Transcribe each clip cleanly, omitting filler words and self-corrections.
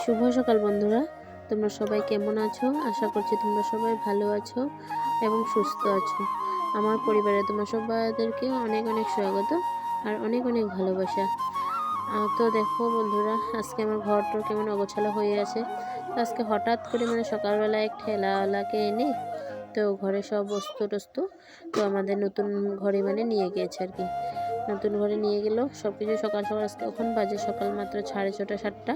শুভ সকাল বন্ধুরা, তোমরা সবাই কেমন আছো? আশা করছি তোমরা সবাই ভালো আছো এবং সুস্থ আছো। আমার পরিবারে তোমরা সবাইদেরকে অনেক অনেক স্বাগত আর অনেক অনেক ভালোবাসা। তো দেখো বন্ধুরা, আজকে আমার ঘরটা কেমন অগোছালো হয়ে আছে। আজকে হঠাৎ করে সকালবেলা এক ঠেলাওয়ালাকে এনে তো ঘরে সব বস্তু টস্তু তো আমাদের নতুন ঘরে নিয়ে গিয়েছে আর কি। নতুন ঘরে নিয়ে গেল সব কিছু সকাল সকাল। আজকে এখন বাজে সকাল মাত্র 6:30 7টা।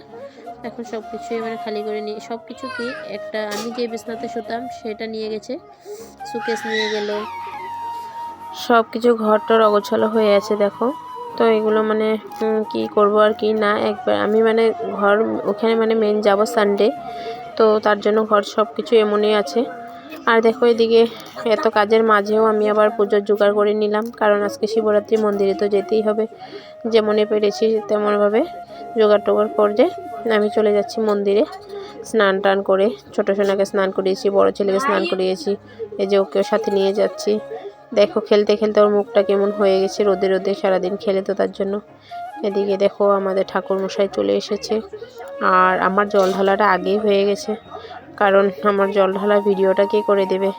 এখন সব কিছুই খালি করে নিয়ে সব কিছু কি একটা আমি যে বিছনাতে শুতাম সেটা নিয়ে গেছে, সুকেস নিয়ে গেল, সব কিছু ঘরটার অগোছালো হয়ে আছে দেখো। তো এগুলো কি করব আর কি না, একবার আমি ঘর ওখানে মেন যাব সানডে, তো তার জন্য ঘর সব কিছু এমনই আছে। আর দেখো এদিকে এত কাজের মাঝেও আমি আবার পুজোর জোগাড় করে নিলাম, কারণ আজকে শিবরাত্রি, মন্দিরে তো যেতেই হবে। যেমনই পেরেছি তেমনভাবে জোগাড় টোগাড় করে আমি চলে যাচ্ছি মন্দিরে। স্নান টান করে ছোটো সোনাকে স্নান করিয়েছি, বড় ছেলেকে স্নান করিয়েছি, এই যে ওকেও সাথে নিয়ে যাচ্ছি। দেখো খেলতে খেলতে ওর মুখটা কেমন হয়ে গেছে, রোদে রোদে সারাদিন খেলে তো তার জন্য। এদিকে দেখো আমাদের ঠাকুরমশাই চলে এসেছে, আর আমার জল ঢালাটা আগেই হয়ে গেছে, কারণ আমার জল ঢালা ভিডিওটা কে করে দেবে,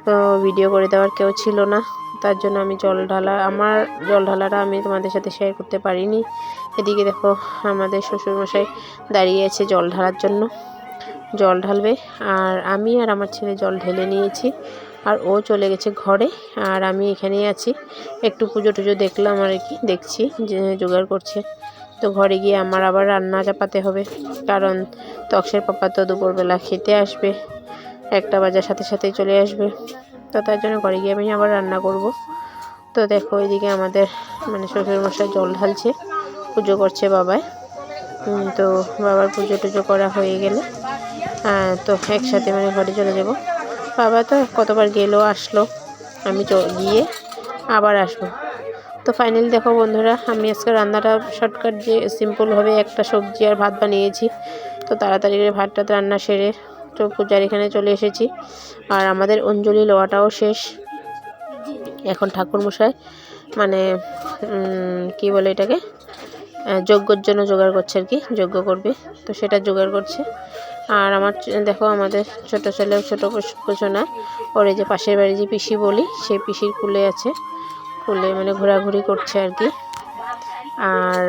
তো ভিডিও করে দেওয়ার কেউ ছিল না। তার জন্য আমি আমার জল ঢালাটা আমি তোমাদের সাথে শেয়ার করতে পারিনি। এদিকে দেখো আমাদের শ্বশুরমশাই দাঁড়িয়ে আছে জল ঢালার জন্য, জল ঢালবে। আর আমি আর আমার ছেলে জল ঢেলে নিয়েছি, আর ও চলে গেছে ঘরে, আর আমি এখানেই আছি। একটু পুজো টুজো দেখলাম আর কি, দেখছি যে জোগাড় করছে। তো ঘরে গিয়ে আমার আবার রান্না চাপাতে হবে, কারণ তক্সের পাপা তো দুপুরবেলা খেতে আসবে, 1টা বাজার সাথে সাথেই চলে আসবে। তো তার জন্য ঘরে গিয়ে আমি আবার রান্না করব। তো দেখো এদিকে আমাদের শ্বশুরমশাই জল ঢালছে, পুজো করছে বাবায়। তো বাবার পুজো টুজো করা হয়ে গেলে তো একসাথে ঘরে চলে যাব। বাবা তো কতবার গেলো আসলো, আমি গিয়ে আবার আসবো। তো ফাইনালি দেখো বন্ধুরা, আমি আজকে রান্নাটা শর্টকাট যে সিম্পলভাবে একটা সবজি আর ভাত বানিয়েছি। তো তাড়াতাড়ি করে ভাতটা রান্না সেরে তো পূজার এখানে চলে এসেছি। আর আমাদের অঞ্জলি লওয়াটাও শেষ। এখন ঠাকুরমশাই কি বলে এটাকে, যজ্ঞর জন্য জোগাড় করছে আর কি, যজ্ঞ করবে তো সেটা জোগাড় করছে। আর আমার দেখো আমাদের ছোট ছেলে, ছোট কোচনা, ওর এই যে পাশের বাড়ি যে পিসি বলি, সেই পিসির কুলে আছে, কুলে ঘোরাঘুরি করছে আর কি। আর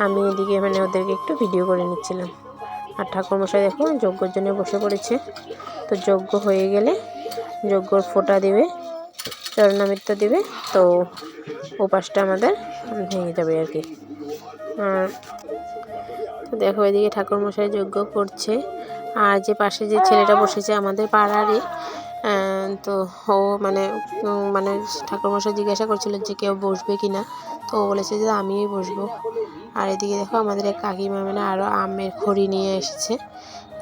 আমি এদিকে ওদেরকে একটু ভিডিও করে নিচ্ছিলাম। আর ঠাকুরমশাই দেখো যজ্ঞর জন্য বসে পড়েছে। তো যজ্ঞ হয়ে গেলে যজ্ঞর ফোঁটা দেবে, চরণামৃত দেবে, তো উপাসটা আমাদের ভেঙে যাবে আর কি। তো দেখো এদিকে ঠাকুরমশাই যজ্ঞ করছে। আর যে পাশে যে ছেলেটা বসেছে আমাদের পাড়ারই, তো ও ঠাকুরমশাই জিজ্ঞাসা করছিল যে কেউ বসবে কি না, তো ও বলেছে যে আমিই বসবো। আর এদিকে দেখো আমাদের এক কাকিমা আরও আমের খড়ি নিয়ে এসেছে,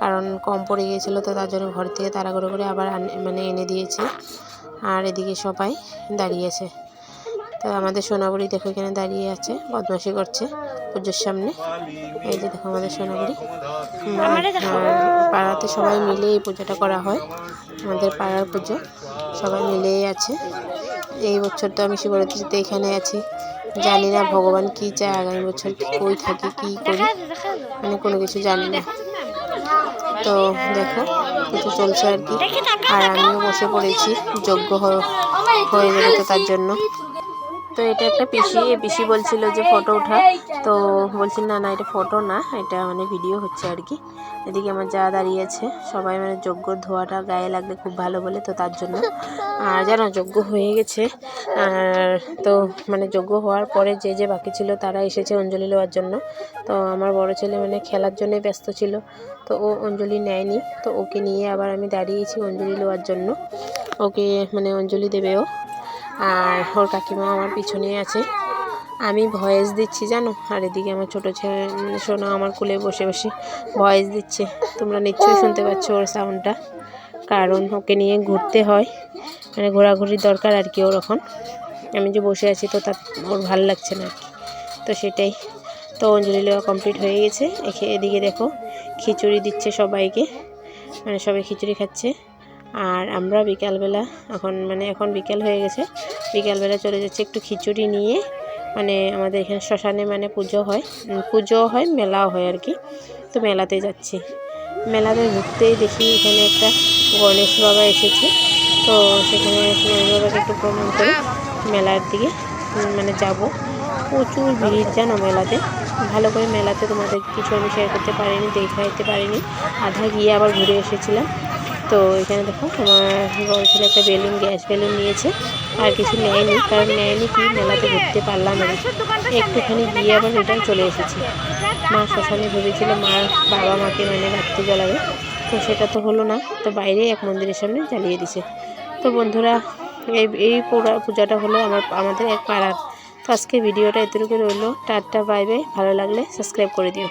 কারণ কম পড়ে গিয়েছিলো, তো তার জন্য ঘর থেকে তাড়াহুড়ো করে আবার এনে দিয়েছে। আর এদিকে সবাই দাঁড়িয়েছে। তো আমাদের সোনাবুড়ি দেখো এখানে দাঁড়িয়ে আছে, বদমাশি করছে পুজোর সামনে। এই যে দেখো আমাদের সোনাবুড়ি। পাড়াতে সবাই মিলে এই পুজোটা করা হয়, আমাদের পাড়ার পুজো, সবাই মিলেই আছে। এই বছর তো আমি শিবরাত্রিতে এখানে আছি, জানি না ভগবান কি চায়, আগামী বছর কই থাকি কি করি, কোনো কিছু জানি না। তো দেখো পুজো চলছে আর কি, আর আমিও বসে পড়েছি, যজ্ঞ হয়ে যাবে তো তার জন্য। তো এটা একটা পিসি, এই পিসি বলছিল যে ফটো ওঠা, তো বলছি না এটা ফটো না, এটা ভিডিও হচ্ছে আর কি। এদিকে আমার যা দাঁড়িয়েছে, সবাই যজ্ঞর ধোয়াটা গায়ে লাগলে খুব ভালো বলে, তো তার জন্য। আর জানো যজ্ঞ হয়ে গেছে, আর তো যজ্ঞ হওয়ার পরে যে বাকি ছিল তারা এসেছে অঞ্জলি নেওয়ার জন্য। তো আমার বড় ছেলে খেলার জন্য ব্যস্ত ছিল, তো ও অঞ্জলি নেয়নি, তো ওকে নিয়ে আবার আমি দাঁড়িয়েছি অঞ্জলি নেওয়ার জন্য। ওকে অঞ্জলি দেবে ও, আর ওর কাকিমা আমার পিছনেই আছে। আমি ভয়েস দিচ্ছি জানো, আর এদিকে আমার ছোটো ছেলে সোনা আমার কোলে বসে বসে ভয়েস দিচ্ছে। তোমরা নিশ্চয়ই শুনতে পাচ্ছ ওর সাউন্ডটা, কারণ ওকে নিয়ে ঘুরতে হয়, ঘোরাঘুরির দরকার আর কি ওর এখন। আমি যে বসে আছি তো ওর ভালো লাগছে না আর কি, তো সেটাই। তো অঞ্জলি নেওয়া কমপ্লিট হয়ে গেছে। এদিকে দেখো খিচুড়ি দিচ্ছে সবাইকে, সবাই খিচুড়ি খাচ্ছে। আর আমরা বিকালবেলা এখন বিকেল হয়ে গেছে, বিকালবেলা চলে যাচ্ছে একটু খিচুড়ি নিয়ে, আমাদের এখানে শ্মশানে পুজো হয়, মেলাও হয় আর কি। তো মেলাতে যাচ্ছি। মেলাতে ঘুরতেই দেখি এখানে একটা গণেশ বাবা এসেছে। তো সেখানে গণেশ বাবাকে একটু প্রণাম করে মেলার দিকে মানে যাব। প্রচুর ভিড় জানো মেলাতে। ভালো করে মেলাতে তোমাদের কিছু আমি শেয়ার করতে পারিনি, দেখাইতে পারিনি, আধা গিয়ে আবার ঘুরে এসেছিলাম। তো এখানে দেখো আমার বড় ছেলে একটা গ্যাস বেলুন নিয়েছে, আর কিছু নেয়নি, কারণ নেয়নি কি মেলাতে ঘুরতে পারলাম না, একটুখানি গিয়ে আবার রিটার্ন চলে এসেছি। মা শ্মশানে ভেবেছিল মার বাবা মাকে মানে বাড়িতে জ্বালাবে, তো সেটা তো হলো না, তো বাইরে এক মন্দিরের সামনে জ্বালিয়ে দিছে। তো বন্ধুরা এই পূজাটা হলো আমাদের এক পাড়ার। তো আজকে ভিডিওটা এতটুকু রইলো। Tata bye bye. ভালো লাগলে সাবস্ক্রাইব করে দিও।